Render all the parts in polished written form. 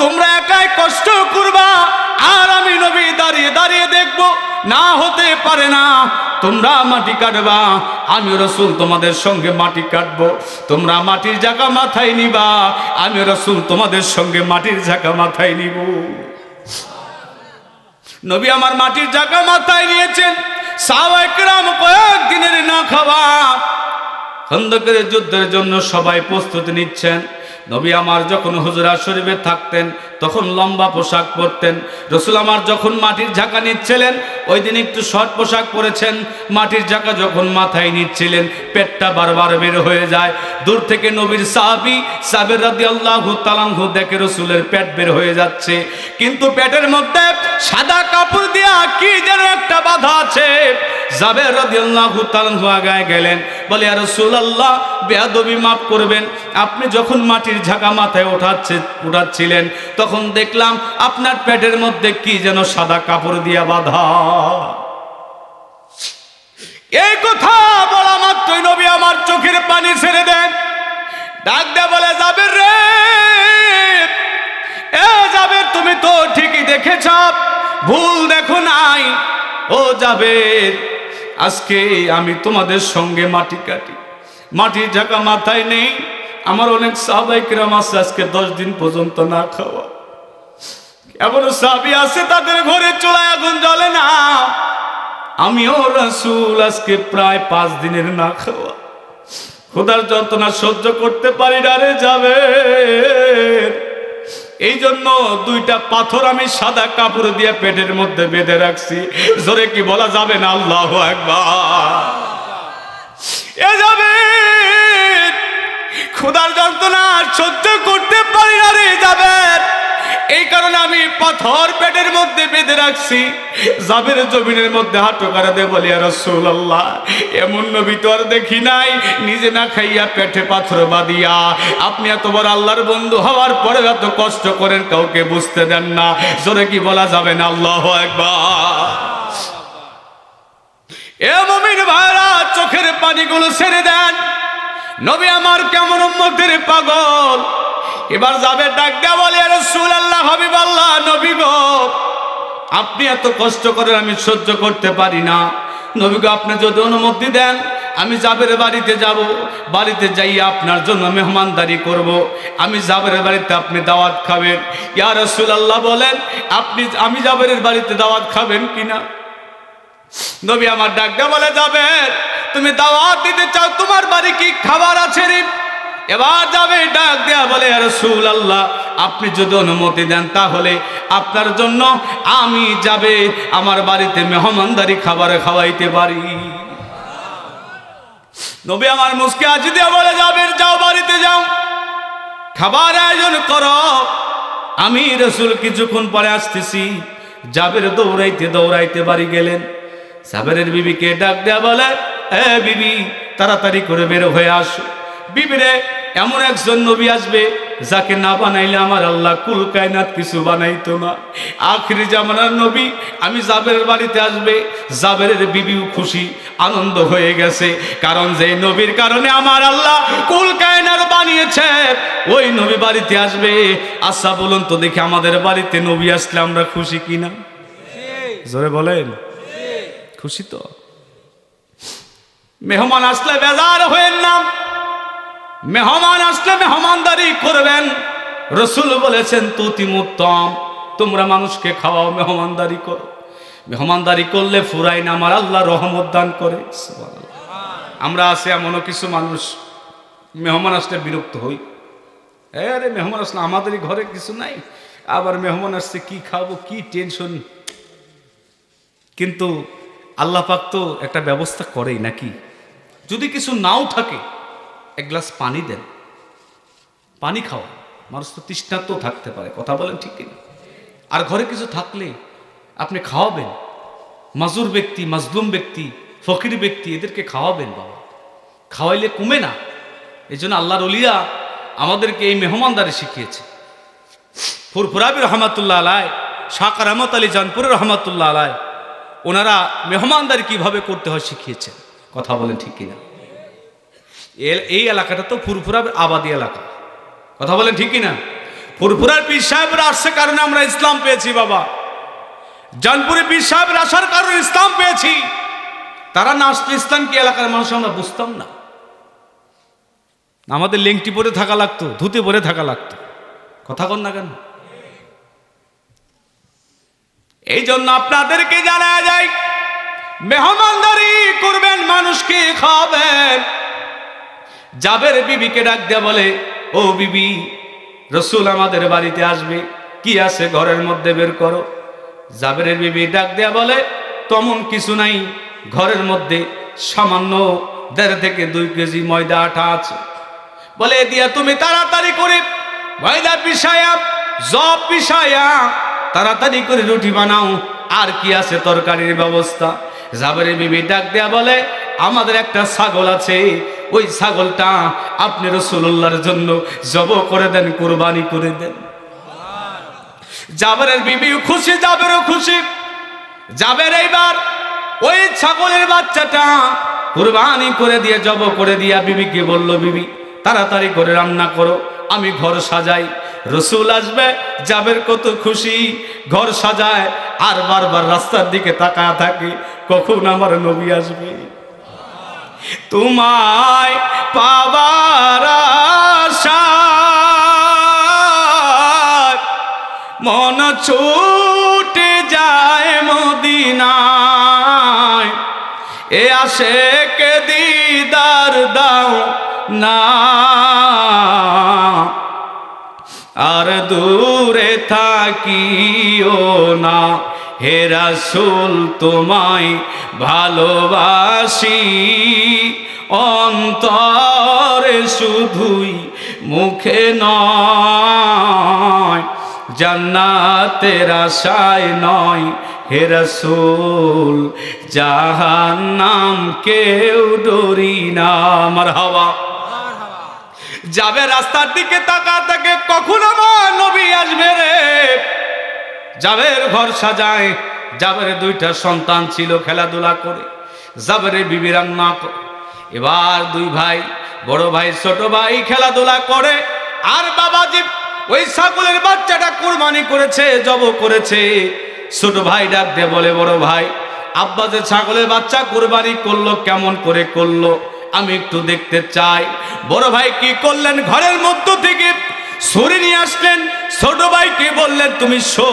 তোমরা একাই কষ্ট করবা আর আমি নবী দাঁড়িয়ে দাঁড়িয়ে দেখব? না, হতে পারে না। তোমরা মাটি কাটবা, আমি রাসূল তোমাদের সঙ্গে মাটি কাটবো। তোমরা মাটির জায়গা মাথায় নিবা, আমি রাসূল তোমাদের সঙ্গে মাটির জায়গা মাথায় নিব। নবী আমার মাটির জায়গা মাথায় নিয়েছেন। সাহাবায়ে কেরাম কয়েকদিনের না খাওয়া খন্দকের যুদ্ধের জন্য সবাই প্রস্তুতি নিচ্ছেন। নবী আমার যখন হুজরা শরীফে থাকতেন তখন লম্বা পোশাক পরতেন। রাসূল আমার যখন মাটির ঝাঁকা নিচ্ছিলেন ওই দিন একটু শর্ট পোশাক পরেছেন। মাটির ঝাঁকা যখন মাথায় নিচ্ছিলেন পেটটা বারবার বের হয়ে যায়। দূর থেকে নবীর সাহাবী সাবের রাদিয়াল্লাহু তাআলা আনহু দেখে রাসূলের পেট বের হয়ে যাচ্ছে, কিন্তু পেটের মধ্যে সাদা কাপড় দিয়া কি যেন একটা বাধা আছে। জাবের রাদিয়াল্লাহু তাআলা আনহু আগায় গেলেন, বলে ইয়া রাসূলুল্লাহ, বেয়াদবি মাফ করবেন, আপনি যখন মাটির ঝাঁকা মাথায় উঠাচ্ছিলেন তখন দেখলাম আপনার পেটের মধ্যে কি যেন সাদা কাপড় দিয়া বাঁধা। এই কথা বলা মাত্রই নবী আমার চোখের পানি ছেড়ে দেন। ডাক দিয়ে বলে, জাবের রে, এ জাবের, তুমি তো ঠিকই দেখেছ, ভুল দেখো নাই। ও জাবের, আজকে আমি তোমাদের সঙ্গে মাটি কাটি, মাটির ঝাঁকা মাথায় নেই। আমার অনেক সাহাবায়ে কেরাম আছে আজকে 10 দিন পর্যন্ত না খাওয়া। এমন সাহাবী আছে তাদের ঘরে চুলায় আগুন জ্বলে না। আমিও রাসূল আজকে প্রায় 5 দিনের না খাওয়া, ক্ষুধার যন্ত্রণা সহ্য করতে পারি না রে জাবের। এই জন্য 2টা পাথর আমি সাদা কাপড় দিয়ে পেটের মধ্যে বেঁধে রাখছি। জোরে কি বলা যাবে না? আল্লাহু আকবার। এ জাবের, ক্ষুধার যন্ত্রণা সহ্য করতে পারি না রে জাবের, এই কারণে আমি পাথর পেটের মধ্যে বেঁধে রাখছি। জাবের জমিনের মধ্যে হাঁটু করে দে, বলি ইয়া রাসূলুল্লাহ, এমন নবী তো আর দেখি নাই, নিজে না খাইয়া পেটে পাথর বাঁধিয়া। আপনি এত বড় আল্লাহর বন্ধু হওয়ার পরে এত কষ্ট করেন, কাউকে বুঝতে দেন না। জোরে কি বলা যাবে না? আল্লাহু আকবার। এ মুমিন ভাইরা, চোখের পানিগুলো ছেড়ে দেন। নবী আমার কেমন উম্মতের পাগল। এবার যাবে ডাক দেয়া, বলে ইয়া রাসূলুল্লাহ, হাবিবাল্লাহ, নবী গো, আপনি এত কষ্ট করেন, আমি সহ্য করতে পারি না। নবী গো, আপনি যদি অনুমতি দেন আমি জাবের বাড়িতে যাব, বাড়িতে যাইয়া আপনার জন্য মেহমানদারি করব। আমি জাবের বাড়িতে আপনি দাওয়াত খাবেন। ইয়া রাসূলুল্লাহ, বলেন আমি জাবেরের বাড়িতে দাওয়াত খাবেন কিনা? নবী আমার ডাক দেয়া বলে, জাবের, তুমি দাওয়াত দিতে চাও, তোমার বাড়ি কি খাবার আছে রে? এবার যাবে ডাক দেয়া বলে, ইয়া রাসূলুল্লাহ, আপনি যদি অনুমতি দেন তাহলে আপনার জন্য আমি যাবে আমার বাড়িতে মেহমানদারি খাবার খাওয়াইতে পারি। নবী আমার মুস্কি হাসি দিয়ে বলে, জাবের, যাও, বাড়িতে যাও, খাবার আয়োজন করো, আমি রাসূল কিছুক্ষণ পরে আসতেছি। জাবের দৌড়াইতে দৌড়াইতে বাড়ি গেলেন। জাবেরের বিবিকে ডাক দেয়া বলে, এ বিবি, তাড়াতাড়ি করে বের হয়ে আসো। বিবিরে, এমন একজন নবী আসবে যাকে না বানাইলে আমার আল্লাহ কুল কায়নাত কিছু বানাইতো না। আখিরি জামানার নবী, আমি জাবেরের বাড়িতে আসবে। জাবেরের বিবিও খুশি, আনন্দ হয়ে গেছে, কারণ যে নবীর কারণে আমার আল্লাহ কুল কায়নাত বানিয়েছে ওই নবী বাড়িতে আসবে। আচ্ছা বলুন তো দেখি, আমাদের বাড়িতে নবী আসলে আমরা খুশি কিনা? জোরে বলেন, খুশি তো? মেহমান আসলে বেজার হয়েন না, মেহমান আসলে মেহমানদারি করবেন। রাসূল বলেছেন, তুতিমুত্তম, তোমরা মানুষকে খাওয়াও, মেহমানদারি করো। মেহমানদারি করলে ফুরাই না, আমার আল্লাহ রহমত দান করে। আমরা আছে এমনও কিছু মানুষ মেহমান আসলে বিরক্ত হই। আরে মেহমান আসলে আমাদেরই ঘরে কিছু নাই, আবার মেহমান আসছে কি খাবো, কি টেনশন। কিন্তু আল্লাহ পাক তো একটা ব্যবস্থা করেই নাকি? যদি কিছু নাও থাকে, এক গ্লাস পানি দেন, পানি খাওয়া। মানুষ তো তৃষ্ণার্ত থাকতে পারে, কথা বলেন ঠিক কিনা? আর ঘরে কিছু থাকলে আপনি খাওয়াবেন। মাজুর ব্যক্তি, মাজলুম ব্যক্তি, ফকির ব্যক্তি, এদেরকে খাওয়াবেন। বাবা, খাওয়াইলে কমে না। এই জন্য আল্লাহর ওলিয়া আমাদেরকে এই মেহমানদারি শিখিয়েছে। ফুরফুরাবি রহমাতুল্লাহ আলাই, শাহ কারামত আলী জানপুরের রহমাতুল্লাহ আলাই, ওনারা মেহমানদারি কিভাবে করতে হয় শিখিয়েছেন। কথা বলেন ঠিক কিনা? এই এলাকাটা তো ফুরফুরা আবাদী এলাকা, কথা বলেন ঠিক কিনা? ফুরফুরার পীর সাহেবরা আসছে কারণে আমরা ইসলাম পেয়েছি বাবা। জানপুরে পীর সাহেবরা আসার কারণে ইসলাম পেয়েছি। তারা না আসলে ইসলাম কি এলাকার মানুষ আমরা বুঝতাম না। আমাদের লেংটি পরে থাকা লাগতো, ধুতে পরে থাকা লাগতো। কথা কন না কেন? এই জন্য আপনাদেরকে জানা যায়, মেহমানদারি করবেন, মানুষকে খাওয়াবেন। জাবের বিবিকে ডাক দেয়া বলে, ও বিবি, রসুল আমাদের বাড়িতে আসবে, কি আছে ঘরের মধ্যে বের করো। জাবেরের বিবি ডাক দেয়া বলে, তেমন কিছু নাই, ঘরের মধ্যে সামান্য 1.5 থেকে 2 কেজি ময়দা আটা আছে। বলে দিয়া তুমি তাড়াতাড়ি করে ময়দা পিসায়া, জব পিসায়া তাড়াতাড়ি করে রুটি বানাও। আর কি আছে তরকারির ব্যবস্থা। জাবেরের বিবি ডাক দেয়া বলে, আমাদের একটা ছাগল আছে, ওই ছাগলটা আপনি রাসূলুল্লাহর জন্য জবাই করে দেন, কুরবানি করে দেন। জাবেরের বিবি খুশি, জাবেরও খুশি। জাবের এইবার ওই ছাগলের বাচ্চাটা কুরবানি করে দিয়ে, জবাই করে দিয়া বিবিকে বলল, বিবি তাড়াতাড়ি করে রান্না করো, আমি ঘর সাজাই, রসুল আসবে। জাবের কত খুশি, ঘর সাজায় আর বারবার রাস্তার দিকে তাকায় থাকে, কখন আমার নবী আসবে। তোমায় পাবার আশায় মন ছুটে যায় মদিনায়, এ আশেকে দিদার দাও না, আর দূরে থাকিও না। হে রাসূল তোমায় ভালোবাসি, অন্তরে শুধুই, মুখে নয়, জান্নাতের আশায় নয়। হে রাসূল জাহান্নাম কেউ ডরি না। মারহাবা। যাবে রাস্তার দিকে তাকা থাকে, কখন আমার নবী আসবে রে। জাবের ঘর সাজায়। জাবের 2টা সন্তান ছিল, খেলাধুলা করে। জাবেরের বিবি রান্না করে। এবার 2 ভাই, বড় ভাই ছোট ভাই খেলাধুলা করে। আর বাবাজি ওই ছাগলের বাচ্চাটা কুরবানি করেছে, জবাই করেছে। ছোট ভাই ডাক দিয়ে বলে, বড় ভাই, আব্বা যে ছাগলের বাচ্চা কুরবানি করলো, কেমন করে করলো আমি একটু দেখতে চাই। বড় ভাই কি করলেন, ঘরের মধ্য থেকে ছুরি নিয়ে আসলেন। ছোট ভাইকে বললেন, তুমি শো,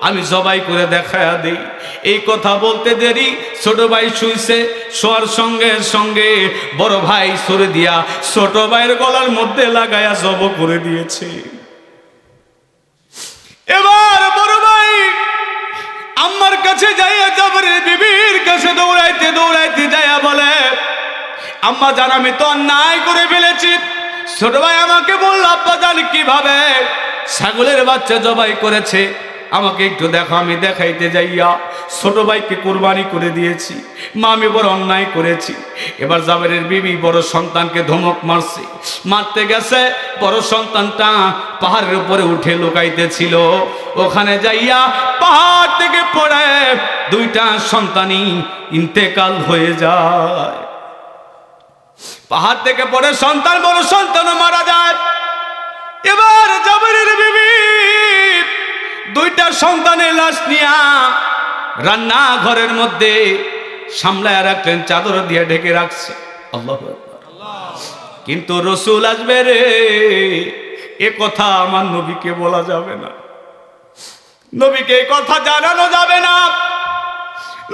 আমি জবাই করে দেখায়া দিই। এই কথা বলতে দেরি, ছোট ভাই শুইছে। শোয়ার সঙ্গে সঙ্গে বড় ভাই ছুরি দিয়া ছোট ভাইয়ের গলার মধ্যে লাগায়া জবাই করে দিয়েছে। এবার বড় ভাই আম্মার কাছে যাইয়া, জাবেরের বিবির কাছে দৌড়াইতে দৌড়াইতে যাইয়া বলে, আম্মা জান, আমি তো অন্যায় করে ফেলেছি। ছোট ভাই আমাকে বলল, আব্বা জান কিভাবে ছাগলের বাচ্চা জবাই করেছে, আমাকে একটু দেখো। আমি দেখাইতে যাইয়া ছোট ভাইকে কুরবানি করে দিয়েছি। মা, আমি বড় অন্যায় করেছি। এবার জাবেরের বিবি বড় সন্তানকে ধমক মারছে। মারতে গেছে, বড় সন্তানটা পাহাড়ের উপরে উঠে লুকাইতেছিল। ওখানে যাইয়া পাহাড় থেকে পড়ে 2টা সন্তানই ইন্তেকাল হয়ে যায়। পাহাড় থেকে পড়ে সন্তান, বড় সন্তানও মারা যায়। এবার জাবেরের বিবি 2টা সন্তানের লাশ নিয়া রান্না ঘরের মধ্যে সামলায় রাখলেন, চাদর দিয়ে ঢেকে রাখছে। আল্লাহু আকবার। কিন্তু রসুল আসবে রে, এ কথা আমার নবীকে বলা যাবে না, নবীকে এই কথা জানানো যাবে না।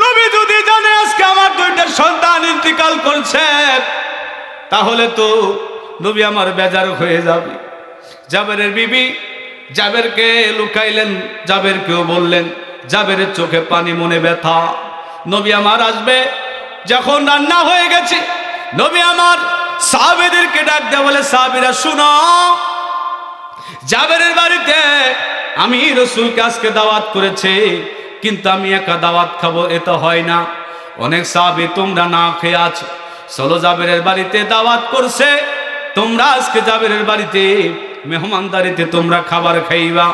নবী যদি জানে আজকে আমার 2টা সন্তান ইন্তিকাল করছে, তাহলে তো নবী আমার বেজার হয়ে যাবে। জাবেরের বিবি জাবেরকে লুকাইলেন, জাবেরকেও বললেন। জাবেরের চোখে পানি, মনে ব্যথা। নবী আমার আসবে। যখন রান্না হয়ে গেছে, নবী আমার সাহাবীদেরকে ডাক দেয়া বলে, সাহাবীরা শুনো, জাবেরের বাড়িতে আমি রাসূলকে আজকে দাওয়াত করেছে, কিন্তু আমি একা দাওয়াত খাবো এটা হয় না। অনেক সাহাবী তোমরা না খেয়ে আছো, চলো জাবেরের বাড়িতে দাওয়াত করছে, তোমরা আজকে জাবেরের বাড়িতে মেহমানদারিতে তোমরা খাবার খাইবা।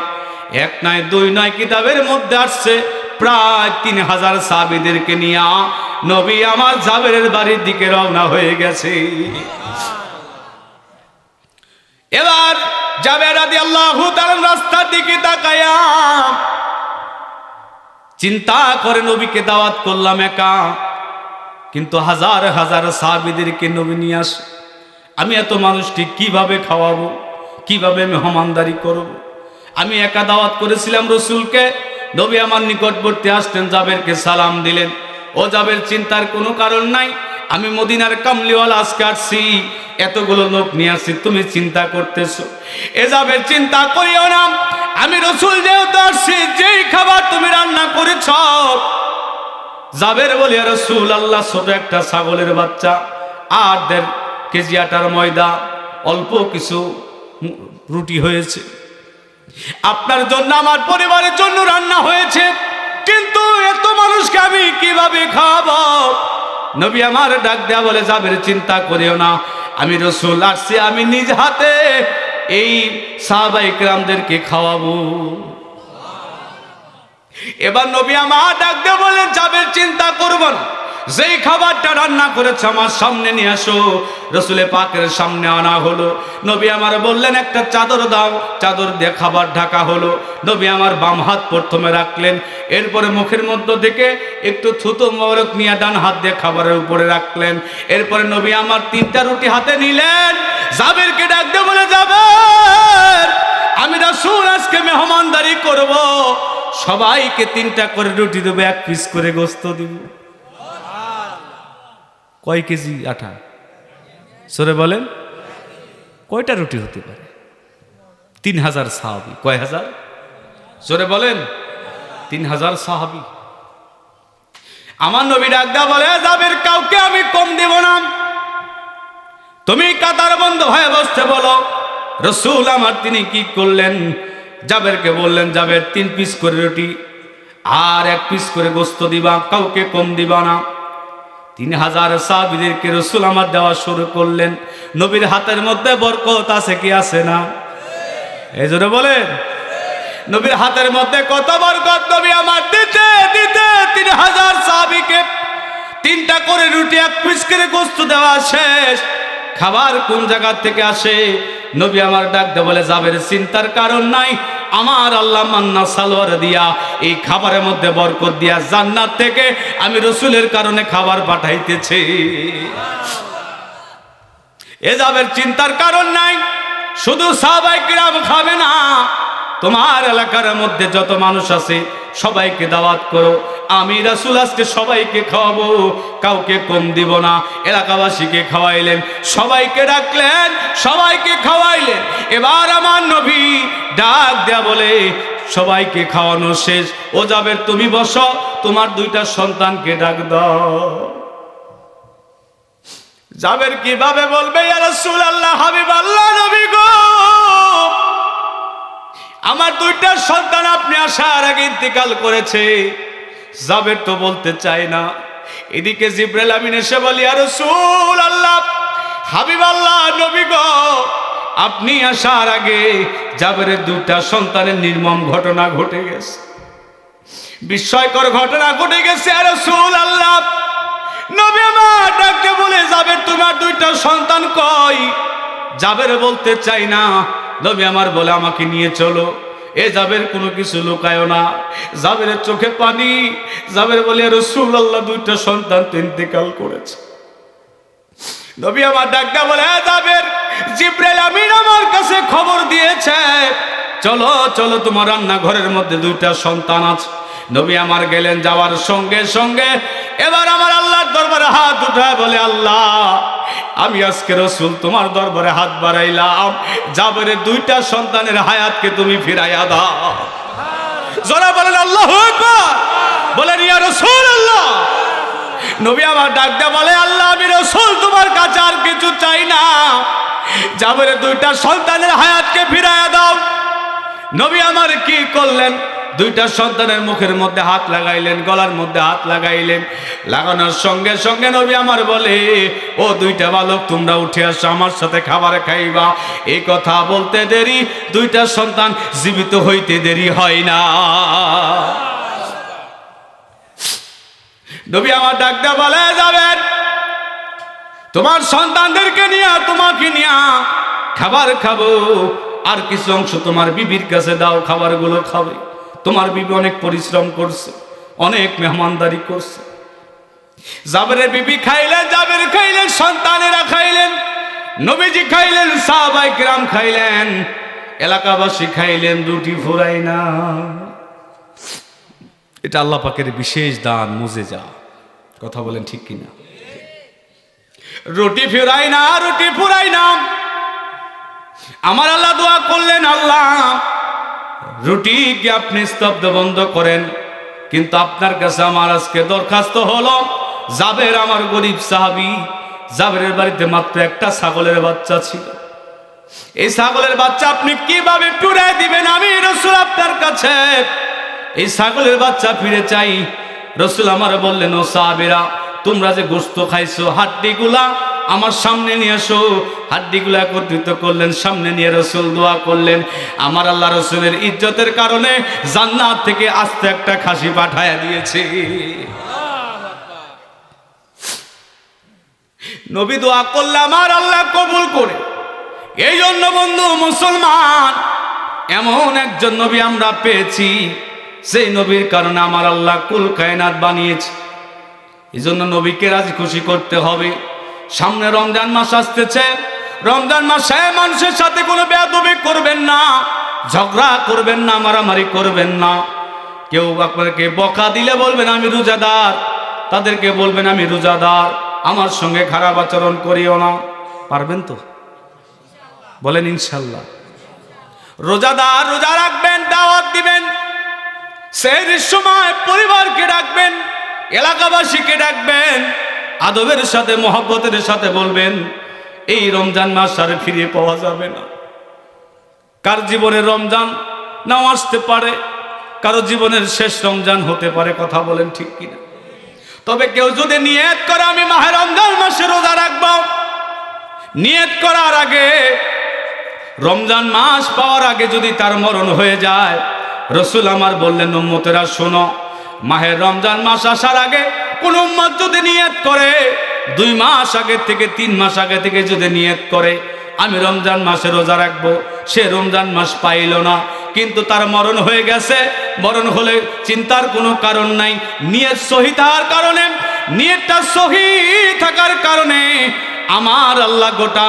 1 নয় 2 নয়, কিতাবের মধ্যে আসছে প্রায় 3000 সাহাবীদেরকে নিয়ে নবী আমার জাবেরের বাড়ির দিকে রওনা হয়ে গেছে। এবার জাবের রাদিয়াল্লাহু তাআলা রাস্তার দিকে তাকায়া চিন্তা করে নবীকে দাওয়াত করলাম একা, কিন্তু হাজার হাজার সাহাবীদেরকে নবী নিয়ে আসে, আমি এত মানুষকে কিভাবে খাওয়াবো, কিভাবে মেহমানদারি করব? আমি একা দাওয়াত করেছিলাম রসুলকে। নবী আমার নিকটবর্তী আসতেন, জাবেরকে সালাম দিলেন, ও জাবের চিন্তার কোনো কারণ নাই, আমি মদিনার কামলিওয়ালা আজকে আসছি, এতগুলো লোক নিয়ে আসছি, তুমি চিন্তা করতেছো। এ জাবের চিন্তা করিও না, আমি রসুল যেহেতু আসছি, যেই খাবার তুমি রান্না করেছ। জাবের বলি, রসুল আল্লাহ, ছোট একটা ছাগলের বাচ্চা আর 1.5 কেজি আটার ময়দা, অল্প কিছু রুটি হয়েছে, আপনার জন্য আমার পরিবারের জন্য রান্না হয়েছে, কিন্তু এত মানুষকে আমি কিভাবে খাওয়াবো? নবী আমার ডাক দেয়া বলে, জাবের চিন্তা করিও না, আমি রসুল আসছি, আমি নিজ হাতে এই সাহাবায়ে কেরামদেরকে খাওয়াবো। এবার নবী আমার ডাক দেয়া বলে, জাবের চিন্তা করবো না, যেই খাবারটা রান্না করেছে আমার সামনে নিয়ে আসো। রসুলের পাকের সামনে আনা হলো। নবী আমার বললেন, একটা চাদর দাও, চাদর দিয়ে খাবার ঢাকা হলো। নবী আমার বাম হাত প্রথমে রাখলেন, এরপরে মুখের মধ্য থেকে একটু থুতু মোবারক নিয়ে ডান হাত দিয়ে খাবারের উপরে রাখলেন। এরপরে নবী আমার 3টা রুটি হাতে নিলেন, জাবেরকে ডাক দিয়ে বলে, জাবের, আমি রাসূল আজকে মেহমানদারি করব, সবাইকে 3টা করে রুটি দেবো, 1 পিস করে গোস্ত দিব। কয় কেজি আটা? সরে বলেন, কয়টা রুটি হতে পারে? 3000 সাহাবী। কয় হাজার? সরে বলেন, 3000 সাহাবী। আমার নবী ডাক দেয়া বলে, জাবের, কাউকে আমি কম দেব না, তুমি কাতার বন্ধ হয়ে বসতে বলো। রসুল আমার তিনি কি করলেন? জাবেরকে বললেন, জাবের, 3 পিস করে রুটি আর 1 পিস করে গোস্ত দিবা, কাউকে কম দিবা না। 3000 সাহাবীদেরকে রসুল আমার দেওয়া শুরু করলেন। নবীর হাতের মধ্যে বরকত আছে কি আছে না? এই জন্য বলেন, নবীর হাতের মধ্যে কত বরকত। নবী আমার দিতে দিতে 3000 সাহাবীকে 3টা করে রুটি 1 পিস করে গোস্ত দেওয়া শেষ। খাবার কোন জায়গা থেকে আসে? নবী আমার ডাক দিয়ে বলে, জাবের, চিন্তার কারণ নাই, আমার আল্লাহ মান্না সালোয়ার দিয়া এই খাবারের মধ্যে বরকত দিয়া জান্নাত থেকে আমি রসুলের কারণে খাবার পাঠাইতেছি। এ জাবের, চিন্তার কারণ নাই, শুধু সাহাবায়ে কিরাম খাবে না, তোমার এলাকার মধ্যে যত মানুষ আছে সবাইকে দাওয়াত করো, আমি রাসূল আজকে সবাইকে খাওয়াবো, কাউকে কম দিব না। এলাকাবাসীকে খাওয়াইলেন, সবাইকে ডাকলেন, সবাইকে খাওয়াইলেন। এবার আমার নবী ডাক দেয়া বলে, সবাইকে খাওয়ানো শেষ, ও জাবের, তুমি বসো, তোমার 2টা সন্তানকে ডাক দাও। জাবের কিভাবে বলবে, ইয়া রাসূলুল্লাহ, হাবিব আল্লাহ, নবী গো, আমার 2টা সন্তান আপনি আসার আগে ইন্তেকাল করেছে। জাবের তো বলতে চায় না। এদিকে জিবরাইল আমিন এসে বলে, ইয়া রাসূলুল্লাহ, হাবিব আল্লাহ, নবী গো, আপনি আসার আগে জাবেরের 2টা সন্তানের নির্মম ঘটনা ঘটে গেছে, বিস্ময়কর ঘটনা ঘটে গেছে। ইয়া রাসূলুল্লাহ, নবী আমার ডাকতে বলে, জাবের, তোমার 2টা সন্তান কই? জাবের বলতে চাই না। নবী আমার বলে, আমাকে নিয়ে চলো। এ জাবের, কোনো কিছু লুকায়ও না। জাবেরের চোখে পানি। জাবের বলে, রাসূলুল্লাহ, 2টা সন্তান তো ইন্তেকাল করেছে। নবী আমার ডাকটা বলে, জাবের, জিবরাইল আমিন আমার কাছে খবর দিয়েছে, চলো চলো, তোমার রান্নাঘরের মধ্যে 2টা সন্তান আছে। নবী আমার গেলেন, যাওয়ার সঙ্গে সঙ্গে এবার আমার আল্লাহর দরবারে হাত উঠায় বলে, আল্লাহ, আমি আজকে রসুল তোমার দরবারে হাত বাড়াইলাম, জাবেরের 2টা সন্তানের হায়াতকে তুমি ফিরাইয়া দাও। যারা বলেন আল্লাহু আকবার, বলেন ইয়া রাসূলুল্লাহ। নবী আমার ডাক দেয়া বলে, আল্লাহ, আমি রসুল তোমার কাছে আর কিছু চাই না, জাবেরের 2টা সন্তানের হায়াতকে ফিরাইয়া দাও। নবী আমার কি করলেন? 2টা সন্তানের মুখের মধ্যে হাত লাগাইলেন, গলার মধ্যে হাত লাগাইলেন। লাগানোর সঙ্গে সঙ্গে নবী আমার বলে, ও 2টা বালক, তোমরা উঠে আসো, আমার সাথে খাবার খাইবা। এই কথা বলতে দেরি, 2টা সন্তান জীবিত হইতে দেরি হয় না। নবী আমার ডাকতে বলে, যাবেন, তোমার সন্তানদেরকে নিয়ে, তোমাকে নিয়ে খাবার খাবো, আর কিছু অংশ তোমার বিবির কাছে দাও, খাবারগুলো খাবে। তোমার বিবি অনেক পরিশ্রম করছে, অনেক মেহমানদারি করছে। জাবেরের বিবি খাইলেন, জাবের খাইলেন, সন্তানেরা খাইলেন, নবীজি খাইলেন, সাহাবায়ে কেরাম খাইলেন, এলাকাবাসী খাইলেন, রুটি ফুরাই না। এটা আল্লাহ পাকের বিশেষ দান, মুজেজা। কথা বলেন ঠিক কিনা? রুটি ফুরাই না, রুটি ফুরাই না। আমার আল্লাহ দোয়া করলেন, আল্লাহ রুটিকে আপনি স্তব্ধ বন্ধ করেন, কিন্তু আপনার কাছে আমার আজকে দরখাস্ত হলো, জাবের আমার গরিব সাহাবী, জাবেরের বাড়িতে মাত্র একটা ছাগলের বাচ্চা ছিল। এই ছাগলের বাচ্চা আপনি কিভাবে পুড়ে দিবেন? আমি রাসূল আপনার কাছে এই ছাগলের বাচ্চা ফিরে চাই। রাসূল আমার বললেন, ও সাহাবীরা, তোমরা যে গোশত খাইছো, হাড্ডিগুলা আমার সামনে নিয়ে আসো। হাড্ডিগুলা একত্রিত করলেন, সামনে নিয়ে রাসূল দোয়া করলেন। আমার আল্লাহ রাসূলের ইজ্জতের কারণে জান্নাত থেকে আস্তে একটা খাসি পাঠায়া দিয়েছে। নবী দোয়া করলে আমার আল্লাহ কবুল করে। এই জন্য বন্ধু মুসলমান, এমন একজন নবী আমরা পেয়েছি, সেই নবীর কারণে আমার আল্লাহ কুল কায়নাত বানিয়েছে। এই জন্য নবীকে রাজি খুশি করতে হবে। সামনে রমজান মাস আসতেছে, রমজান মাসে মানুষের সাথে কোনো বেয়াদবি করবেন না, ঝগড়া করবেন না, মারামারি করবেন না। কেউ আপনাকে বকা দিলে বলবেন আমি রোজাদার, তাদেরকে বলবেন আমি রোজাদার, আমার সঙ্গে খারাপ আচরণ করিও না। পারবেন তো? বলেন ইনশাল্লাহ। রোজাদার রোজা রাখবেন, দাওয়াত দিবেন, সেই সময় পরিবারকে ডাকবেন, এলাকাবাসীকে ডাকবেন, আদবের সাথে মহব্বতের সাথে বলবেন এই রমজান মাস আর ফিরে পাওয়া যাবে না। কার জীবনে রমজান নাও আসতে পারে, কারো জীবনের শেষ রমজান হতে পারে। কথা বলেন ঠিক কিনা? তবে কেউ যদি নিয়ত করে আমি মাহে রমজান মাসে রোজা রাখবো, নিয়ত করার আগে, রমজান মাস পাওয়ার আগে যদি তার মরণ হয়ে যায়, রাসূল আমার বললেন, উম্মতেরা শোনো, মাহে রমজান মাস আসার আগে কোন উম্মত যদি নিয়ত করে, 2 মাস আগে থেকে 3 মাস আগে থেকে যদি নিয়ত করে আমি রমজান মাসে রোজা রাখবো, সে রমজান মাস পাইল না, কিন্তু তার মরণ হয়ে গেছে। মরণ হলে চিন্তার কোনো কারণ নাই। নিয়ত সহি থাকার কারণে, নিয়তটা সহি থাকার কারণে আমার আল্লাহ গোটা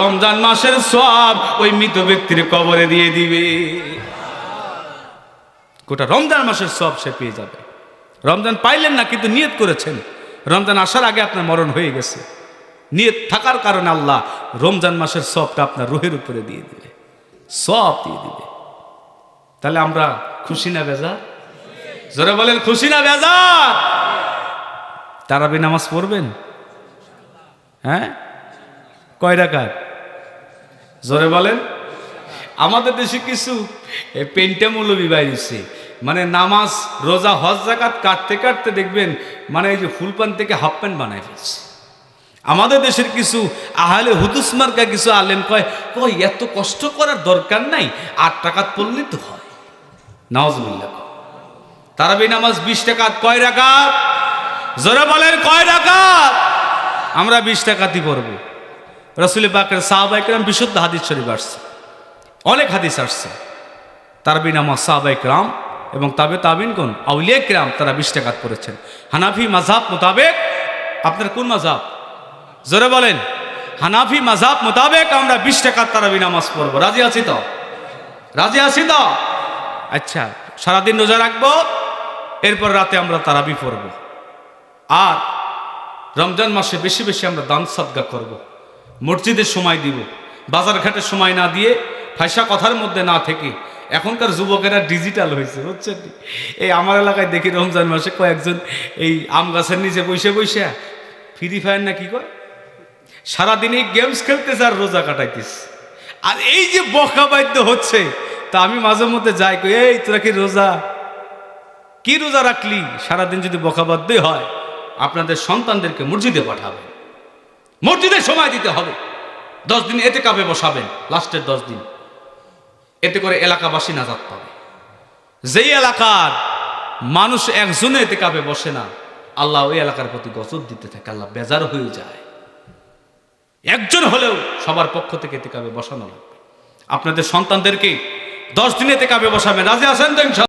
রমজান মাসের সওয়াব ওই মৃত ব্যক্তির কবরে দিয়ে দিবে। গোটা রমজান মাসের সওয়াব সে পেয়ে যাবে। রমজান পাইলেন না, কিন্তু নিয়ত করেছেন, রমজান আসার আগে আপনার মরণ হয়ে গেছে, নিয়ত থাকার কারণে আল্লাহ রমজান মাসের সওয়াবটা আপনার রুহের উপরে দিয়ে দিবে, সওয়াব দিয়ে দিবে। তাহলে আমরা খুশি না বেজার? জোরে বলেন খুশি না বেজার? তারাবি নামাজ পড়বেন? হ্যাঁ, কয় রাকাত? জোরে বলেন। আমাদের দেশে কিছু পেন্টা মৌলবী বাইরেছে, মানে নামাজ রোজা হজ যাকাত কাটতে কাটতে দেখবেন মানে এই যে ফুল প্যান্ট থেকে হাফ প্যান্ট বানাই ফেলছে। আমাদের দেশের কিছু আহলে হুদুস মার্কা কিছু আলেম কয় এত কষ্ট করার দরকার নাই, 8 রাকাত পড়লেই তো হয়। নাউজুবিল্লাহ। তারাবি নামাজ 20 রাকাত, কয় রাকাত? জোরে বলেন কয় রাকাত? আমরা 20 রাকাতই পড়ব। রাসূল পাকের সাহাবায়ে কেরাম বিশুদ্ধ হাদিস শরীফ আসছে, অনেক হাদিস আসছে। তারাবি নামাজ সাহাবায়ে কেরাম এবং তাবিনগণ, আউলিয়া কেরাম তারা 20 রাকাত পড়েছেন। হানাফি মাযহাব মোতাবেক, আপনার কোন মাযহাব? জোরে বলেন। হানাফি মাযহাব মোতাবেক আমরা 20 রাকাত তারাবি নামাজ পড়ব। রাজি আছি তো? রাজি আছি তো? আচ্ছা, সারাদিন রোজা রাখবো, এরপর রাতে আমরা তারাবি পড়ব। আর রমজান মাসে বেশি বেশি আমরা দান সাদকা করব, মসজিদে সময় দিব, বাজার ঘাটে সময় না দিয়ে, ফাইসা কথার মধ্যে না থেকে। এখনকার যুবকেরা ডিজিটাল হয়েছে, বুঝছেন? এই আমার এলাকায় দেখি রমজান মাসে কয়েকজন এই আম গাছের নিচে বসে বসে ফ্রি ফায়ার না কি কয়, সারাদিন এই গেমস খেলতেছে আর রোজা কাটাইতেছে। আর এই যে বকা বাধ্য হচ্ছে, তা আমি মাঝে মধ্যে যাই, এই তোরা কি রোজা রাখলি? সারাদিন যদি বকাবাধ্যই হয়, আপনাদের সন্তানদেরকে মসজিদে পাঠাবেন, মসজিদে সময় দিতে হবে। 10 দিন এতেকাফে বসাবেন, লাস্টের 10 দিন, এতে করে এলাকাবাসী নাজাত পাবে। যেই এলাকার মানুষ একজনে এতেকাফে বসে না, আল্লাহ ওই এলাকার প্রতি গজব দিতে থাকে, আল্লাহ বেজার হয়ে যায়। একজন হলেও সবার পক্ষ থেকে এতেকাফে বসানো লাগবে। আপনাদের সন্তানদেরকে 10 দিনেতে কাবে বসাবেন, রাজি আছেন তো ইনশাআল্লাহ?